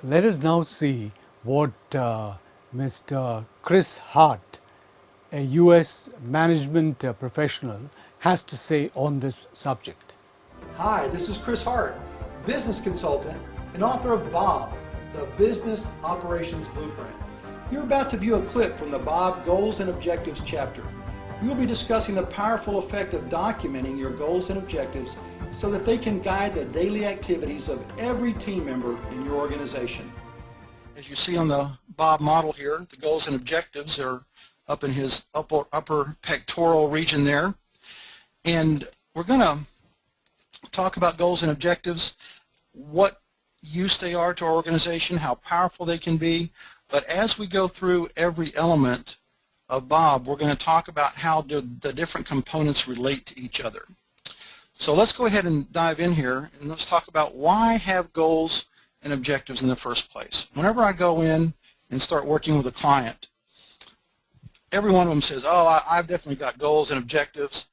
Let us now see what Mr. Chris Hart, a U.S. management professional, has to say on this subject. Hi, this is Chris Hart, business consultant and author of Bob, the Business Operations Blueprint. You're about to view a clip from the Bob Goals and Objectives chapter. We will be discussing the powerful effect of documenting your goals and objectives so that they can guide the daily activities of every team member in your organization. As you see on the Bob model here, the goals and objectives are up in his upper pectoral region there. And we're going to talk about goals and objectives, what use they are to our organization, how powerful they can be. But as we go through every element of Bob, we're going to talk about how the different components relate to each other. So let's go ahead and dive in here, and let's talk about why have goals and objectives in the first place. Whenever I go in and start working with a client, every one of them says, oh, I've definitely got goals and objectives.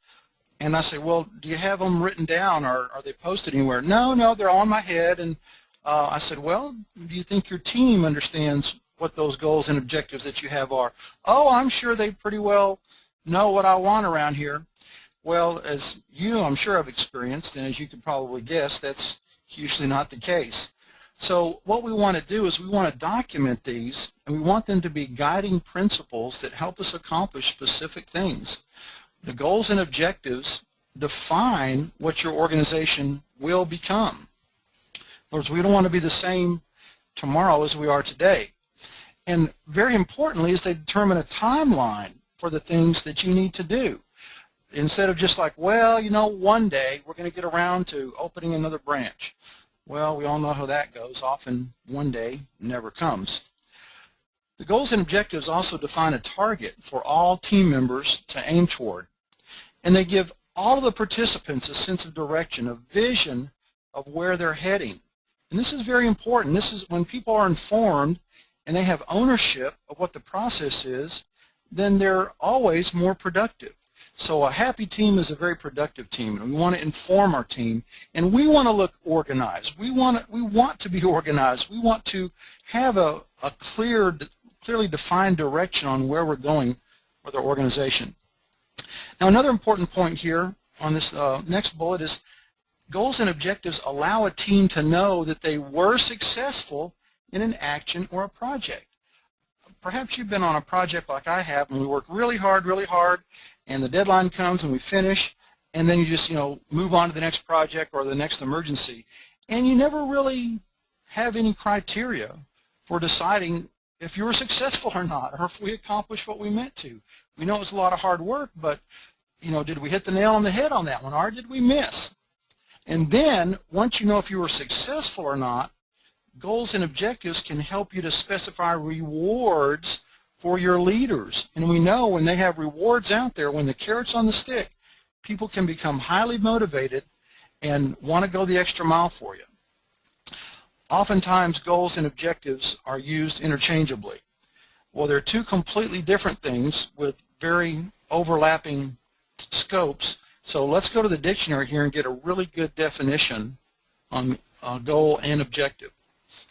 And I say, well, do you have them written down, or are they posted anywhere? No, they're on my head. And I said, well, do you think your team understands what those goals and objectives that you have are? Oh, I'm sure they pretty well know what I want around here. Well, as you, I'm sure, have experienced, and as you could probably guess, that's usually not the case. So what we want to do is we want to document these, and we want them to be guiding principles that help us accomplish specific things. The goals and objectives define what your organization will become. In other words, we don't want to be the same tomorrow as we are today. And very importantly is they determine a timeline for the things that you need to do. Instead of just like, well, you know, one day we're going to get around to opening another branch. Well, we all know how that goes. Often one day never comes. The goals and objectives also define a target for all team members to aim toward. And they give all of the participants a sense of direction, a vision of where they're heading. And this is very important. This is when people are informed and they have ownership of what the process is, then they're always more productive. So a happy team is a very productive team, and we want to inform our team, and we want to look organized. We want to be organized. We want to have a clearly defined direction on where we're going with our organization. Now, another important point here on this next bullet is goals and objectives allow a team to know that they were successful in an action or a project. Perhaps you've been on a project like I have, and we work really hard, and the deadline comes and we finish, and then you just, move on to the next project or the next emergency. And you never really have any criteria for deciding if you were successful or not, or if we accomplished what we meant to. We know it's a lot of hard work, but, did we hit the nail on the head on that one, or did we miss? And then, once you know if you were successful or not, goals and objectives can help you to specify rewards for your leaders. And we know when they have rewards out there, when the carrot's on the stick, people can become highly motivated and want to go the extra mile for you. Oftentimes, goals and objectives are used interchangeably. Well, they're two completely different things with very overlapping scopes. So let's go to the dictionary here and get a really good definition on goal and objective.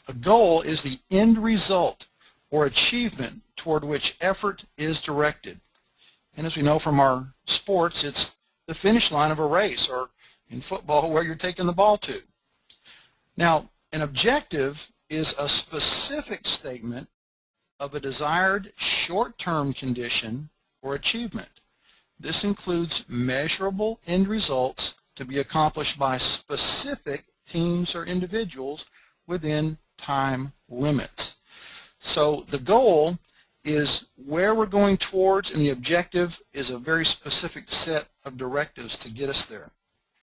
A goal is the end result or achievement toward which effort is directed. And as we know from our sports, it's the finish line of a race, or in football where you're taking the ball to. Now, an objective is a specific statement of a desired short-term condition or achievement. This includes measurable end results to be accomplished by specific teams or individuals within time limits. So the goal is where we're going towards, and the objective is a very specific set of directives to get us there.